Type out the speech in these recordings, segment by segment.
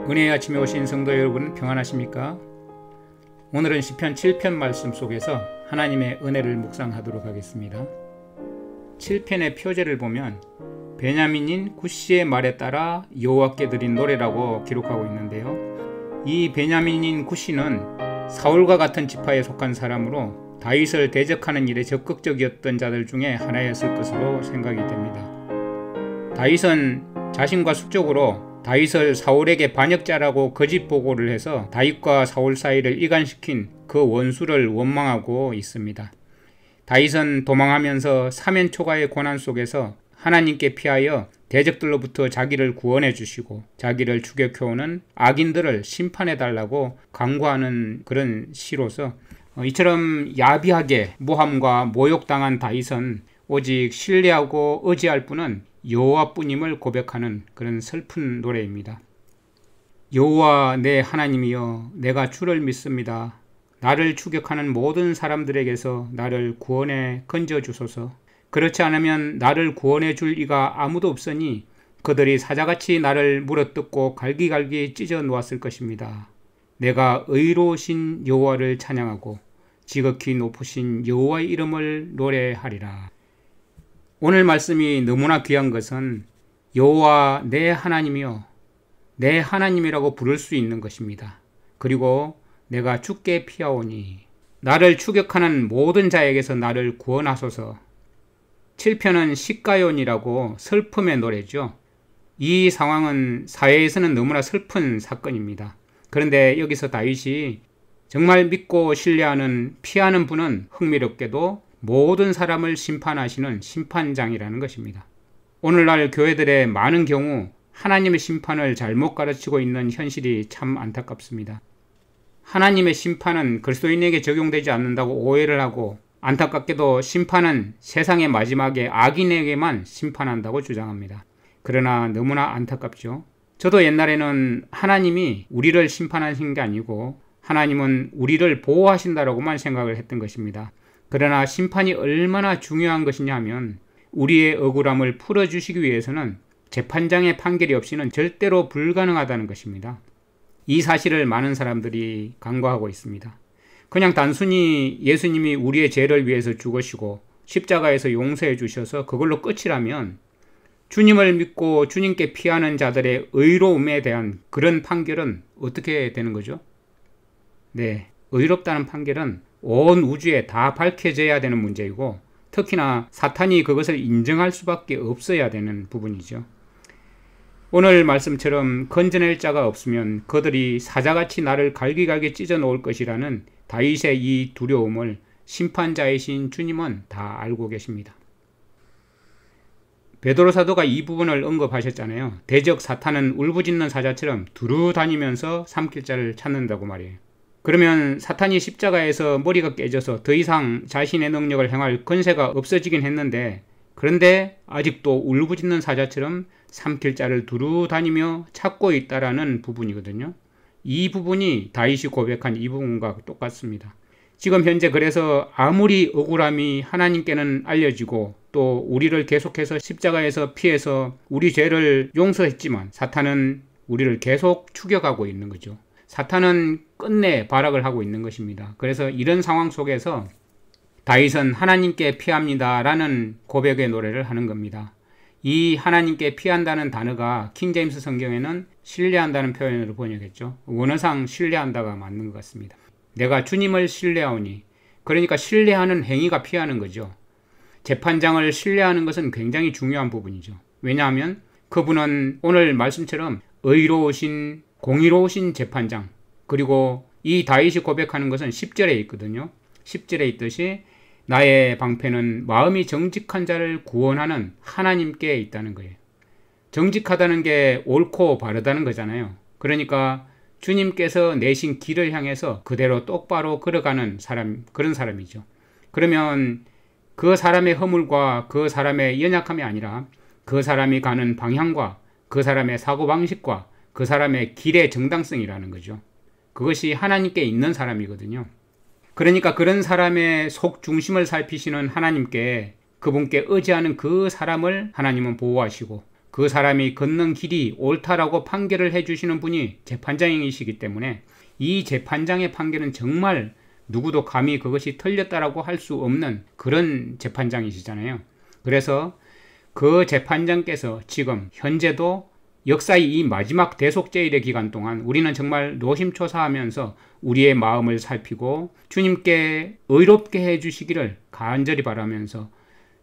은혜의 아침에 오신 성도 여러분 평안하십니까? 오늘은 시편 7편 말씀 속에서 하나님의 은혜를 묵상하도록 하겠습니다. 7편의 표제를 보면 베냐민인 구시의 말에 따라 여호와께 드린 노래라고 기록하고 있는데요. 이 베냐민인 구시는 사울과 같은 지파에 속한 사람으로 다윗을 대적하는 일에 적극적이었던 자들 중에 하나였을 것으로 생각이 됩니다. 다윗은 자신과 숙적으로 다윗을 사울에게 반역자라고 거짓 보고를 해서 다윗과 사울 사이를 이간시킨 그 원수를 원망하고 있습니다. 다윗은 도망하면서 사면초가의 고난 속에서 하나님께 피하여 대적들로부터 자기를 구원해 주시고 자기를 추격해오는 악인들을 심판해 달라고 간구하는 그런 시로서 이처럼 야비하게 모함과 모욕당한 다윗은 오직 신뢰하고 의지할 분은 여호와뿐임을 고백하는 그런 슬픈 노래입니다. 여호와 내 하나님이여, 내가 주를 믿습니다. 나를 추격하는 모든 사람들에게서 나를 구원해 건져주소서. 그렇지 않으면 나를 구원해 줄 이가 아무도 없으니 그들이 사자같이 나를 물어뜯고 갈기갈기 찢어 놓았을 것입니다. 내가 의로우신 여호와를 찬양하고 지극히 높으신 여호와의 이름을 노래하리라. 오늘 말씀이 너무나 귀한 것은 여호와 내 하나님이여, 내 하나님이라고 부를 수 있는 것입니다. 그리고 내가 주께 피하오니 나를 추격하는 모든 자에게서 나를 구원하소서. 7편은 시가연이라고 슬픔의 노래죠. 이 상황은 사회에서는 너무나 슬픈 사건입니다. 그런데 여기서 다윗이 정말 믿고 신뢰하는 피하는 분은 흥미롭게도 모든 사람을 심판하시는 심판장이라는 것입니다. 오늘날 교회들의 많은 경우 하나님의 심판을 잘못 가르치고 있는 현실이 참 안타깝습니다. 하나님의 심판은 그리스도인에게 적용되지 않는다고 오해를 하고, 안타깝게도 심판은 세상의 마지막에 악인에게만 심판한다고 주장합니다. 그러나 너무나 안타깝죠. 저도 옛날에는 하나님이 우리를 심판하신 게 아니고 하나님은 우리를 보호하신다라고만 생각을 했던 것입니다. 그러나 심판이 얼마나 중요한 것이냐 하면 우리의 억울함을 풀어주시기 위해서는 재판장의 판결이 없이는 절대로 불가능하다는 것입니다. 이 사실을 많은 사람들이 간과하고 있습니다. 그냥 단순히 예수님이 우리의 죄를 위해서 죽으시고 십자가에서 용서해 주셔서 그걸로 끝이라면 주님을 믿고 주님께 피하는 자들의 의로움에 대한 그런 판결은 어떻게 되는 거죠? 네, 의롭다는 판결은 온 우주에 다 밝혀져야 되는 문제이고, 특히나 사탄이 그것을 인정할 수밖에 없어야 되는 부분이죠. 오늘 말씀처럼 건져낼 자가 없으면 그들이 사자같이 나를 갈기갈기 찢어 놓을 것이라는 다윗의 이 두려움을 심판자이신 주님은 다 알고 계십니다. 베드로 사도가 이 부분을 언급하셨잖아요. 대적 사탄은 울부짖는 사자처럼 두루 다니면서 삼킬 자를 찾는다고 말이에요. 그러면 사탄이 십자가에서 머리가 깨져서 더 이상 자신의 능력을 행할 권세가 없어지긴 했는데, 그런데 아직도 울부짖는 사자처럼 삼킬 자를 두루 다니며 찾고 있다라는 부분이거든요. 이 부분이 다윗이 고백한 이 부분과 똑같습니다. 지금 현재 그래서 아무리 억울함이 하나님께는 알려지고 또 우리를 계속해서 십자가에서 피해서 우리 죄를 용서했지만 사탄은 우리를 계속 추격하고 있는 거죠. 사탄은 끝내 발악을 하고 있는 것입니다. 그래서 이런 상황 속에서 다윗은 하나님께 피합니다 라는 고백의 노래를 하는 겁니다. 이 하나님께 피한다는 단어가 킹제임스 성경에는 신뢰한다는 표현으로 번역했죠. 원어상 신뢰한다가 맞는 것 같습니다. 내가 주님을 신뢰하오니, 그러니까 신뢰하는 행위가 피하는 거죠. 재판장을 신뢰하는 것은 굉장히 중요한 부분이죠. 왜냐하면 그분은 오늘 말씀처럼 의로우신 공의로우신 재판장, 그리고 이 다윗이 고백하는 것은 10절에 있거든요. 10절에 있듯이 나의 방패는 마음이 정직한 자를 구원하는 하나님께 있다는 거예요. 정직하다는 게 옳고 바르다는 거잖아요. 그러니까 주님께서 내신 길을 향해서 그대로 똑바로 걸어가는 사람, 그런 사람이죠. 그러면 그 사람의 허물과 그 사람의 연약함이 아니라 그 사람이 가는 방향과 그 사람의 사고방식과 그 사람의 길의 정당성이라는 거죠. 그것이 하나님께 있는 사람이거든요. 그러니까 그런 사람의 속 중심을 살피시는 하나님께, 그분께 의지하는 그 사람을 하나님은 보호하시고 그 사람이 걷는 길이 옳다라고 판결을 해주시는 분이 재판장이시기 때문에 이 재판장의 판결은 정말 누구도 감히 그것이 틀렸다라고 할 수 없는 그런 재판장이시잖아요. 그래서 그 재판장께서 지금 현재도 역사의 이 마지막 대속제일의 기간 동안 우리는 정말 노심초사하면서 우리의 마음을 살피고 주님께 의롭게 해주시기를 간절히 바라면서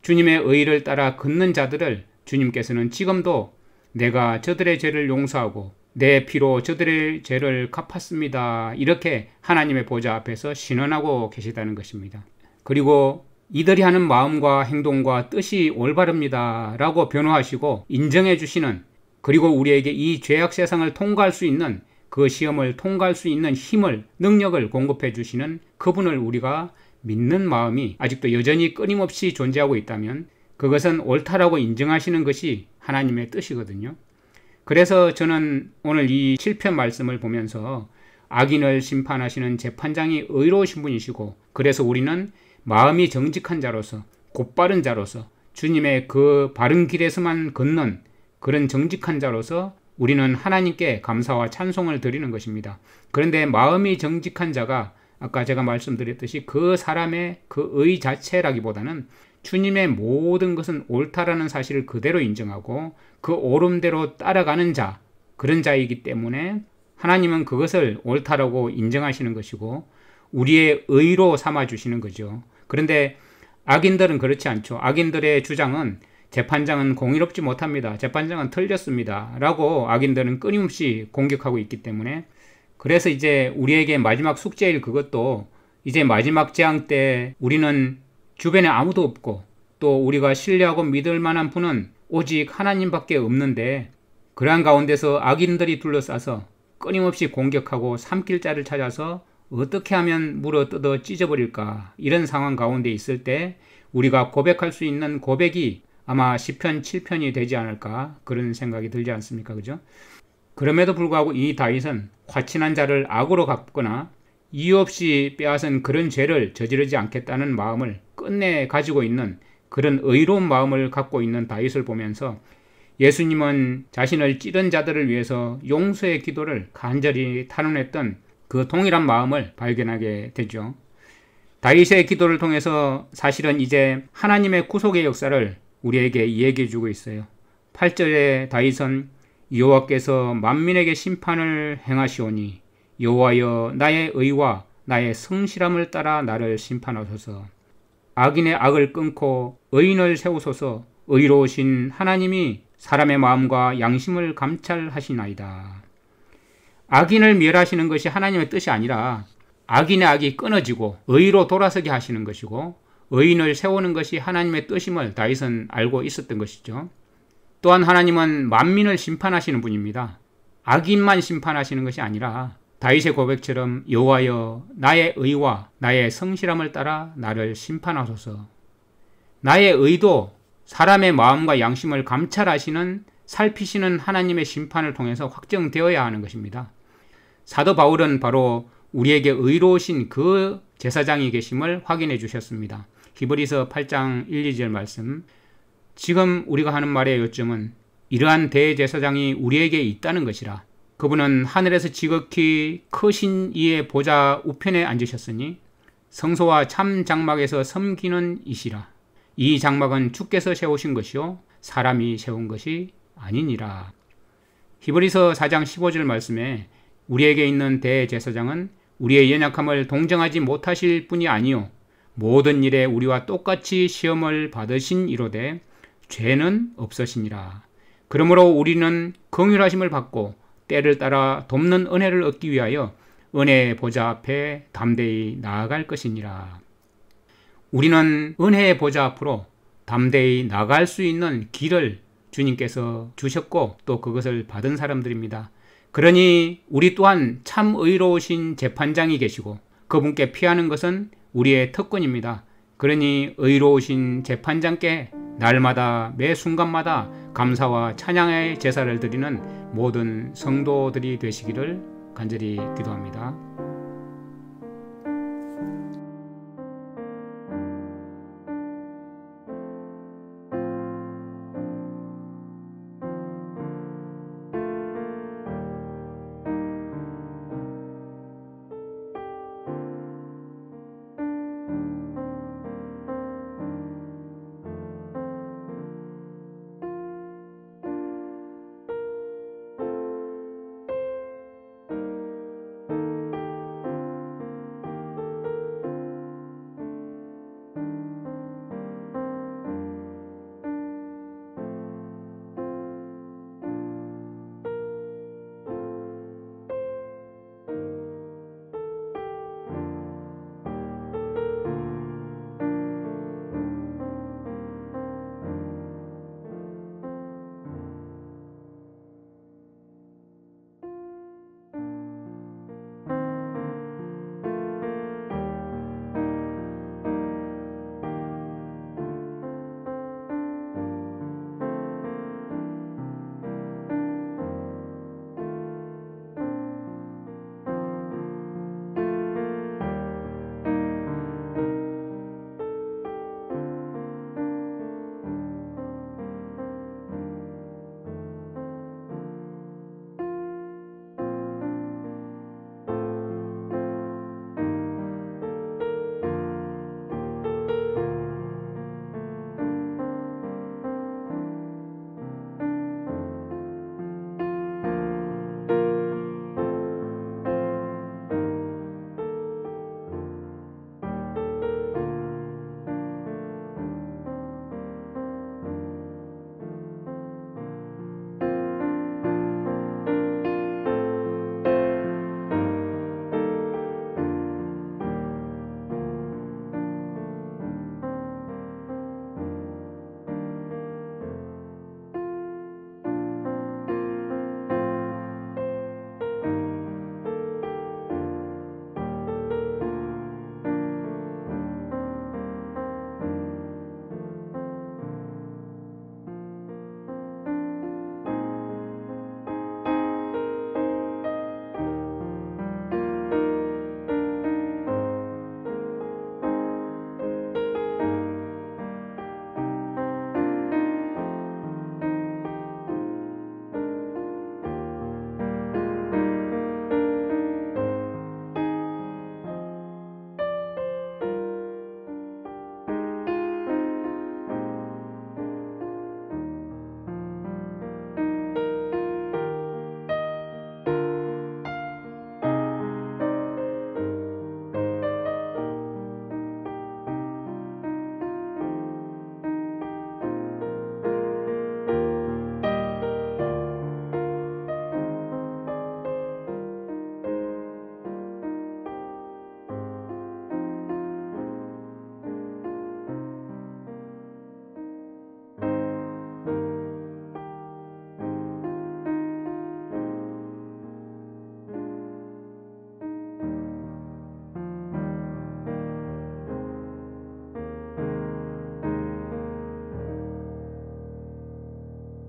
주님의 의를 따라 걷는 자들을 주님께서는 지금도 내가 저들의 죄를 용서하고 내 피로 저들의 죄를 갚았습니다. 이렇게 하나님의 보좌 앞에서 신원하고 계시다는 것입니다. 그리고 이들이 하는 마음과 행동과 뜻이 올바릅니다 라고 변호하시고 인정해 주시는, 그리고 우리에게 이 죄악 세상을 통과할 수 있는, 그 시험을 통과할 수 있는 힘을, 능력을 공급해 주시는 그분을 우리가 믿는 마음이 아직도 여전히 끊임없이 존재하고 있다면 그것은 옳다라고 인정하시는 것이 하나님의 뜻이거든요. 그래서 저는 오늘 이 7편 말씀을 보면서 악인을 심판하시는 재판장이 의로우신 분이시고, 그래서 우리는 마음이 정직한 자로서, 곧바른 자로서, 주님의 그 바른 길에서만 걷는 그런 정직한 자로서 우리는 하나님께 감사와 찬송을 드리는 것입니다. 그런데 마음이 정직한 자가 아까 제가 말씀드렸듯이 그 사람의 그 의 자체라기보다는 주님의 모든 것은 옳다라는 사실을 그대로 인정하고 그 옳음대로 따라가는 자, 그런 자이기 때문에 하나님은 그것을 옳다라고 인정하시는 것이고 우리의 의로 삼아주시는 거죠. 그런데 악인들은 그렇지 않죠. 악인들의 주장은 재판장은 공의롭지 못합니다. 재판장은 틀렸습니다. 라고 악인들은 끊임없이 공격하고 있기 때문에, 그래서 이제 우리에게 마지막 숙제일 그것도 이제 마지막 재앙 때 우리는 주변에 아무도 없고 또 우리가 신뢰하고 믿을 만한 분은 오직 하나님밖에 없는데, 그러한 가운데서 악인들이 둘러싸서 끊임없이 공격하고 삼킬 자를 찾아서 어떻게 하면 물어뜯어 찢어버릴까, 이런 상황 가운데 있을 때 우리가 고백할 수 있는 고백이 아마 시편 7편이 되지 않을까, 그런 생각이 들지 않습니까? 그죠? 그럼에도 불구하고 이 다윗은 화친한 자를 악으로 갚거나 이유 없이 빼앗은 그런 죄를 저지르지 않겠다는 마음을 끝내 가지고 있는 그런 의로운 마음을 갖고 있는 다윗을 보면서 예수님은 자신을 찌른 자들을 위해서 용서의 기도를 간절히 탄원했던 그 동일한 마음을 발견하게 되죠. 다윗의 기도를 통해서 사실은 이제 하나님의 구속의 역사를 우리에게 이야기해 주고 있어요. 8절에 다윗은 여호와께서 만민에게 심판을 행하시오니 여호와여 나의 의와 나의 성실함을 따라 나를 심판하소서. 악인의 악을 끊고 의인을 세우소서. 의로우신 하나님이 사람의 마음과 양심을 감찰하시나이다. 악인을 멸하시는 것이 하나님의 뜻이 아니라 악인의 악이 끊어지고 의로 돌아서게 하시는 것이고 의인을 세우는 것이 하나님의 뜻임을 다윗은 알고 있었던 것이죠. 또한 하나님은 만민을 심판하시는 분입니다. 악인만 심판하시는 것이 아니라 다윗의 고백처럼 여호와여 나의 의와 나의 성실함을 따라 나를 심판하소서. 나의 의도 사람의 마음과 양심을 감찰하시는, 살피시는 하나님의 심판을 통해서 확정되어야 하는 것입니다. 사도 바울은 바로 우리에게 의로우신 그 제사장이 계심을 확인해 주셨습니다. 히브리서 8장 1, 2절 말씀, 지금 우리가 하는 말의 요점은 이러한 대제사장이 우리에게 있다는 것이라. 그분은 하늘에서 지극히 크신 이의 보좌 우편에 앉으셨으니 성소와 참 장막에서 섬기는 이시라. 이 장막은 주께서 세우신 것이요 사람이 세운 것이 아니니라. 히브리서 4장 15절 말씀에 우리에게 있는 대제사장은 우리의 연약함을 동정하지 못하실 분이 아니요 모든 일에 우리와 똑같이 시험을 받으신 이로되 죄는 없으시니라. 그러므로 우리는 긍휼하심을 받고 때를 따라 돕는 은혜를 얻기 위하여 은혜의 보좌 앞에 담대히 나아갈 것이니라. 우리는 은혜의 보좌 앞으로 담대히 나갈 수 있는 길을 주님께서 주셨고 또 그것을 받은 사람들입니다. 그러니 우리 또한 참 의로우신 재판장이 계시고 그분께 피하는 것은 우리의 특권입니다. 그러니 의로우신 재판장께 날마다 매 순간마다 감사와 찬양의 제사를 드리는 모든 성도들이 되시기를 간절히 기도합니다.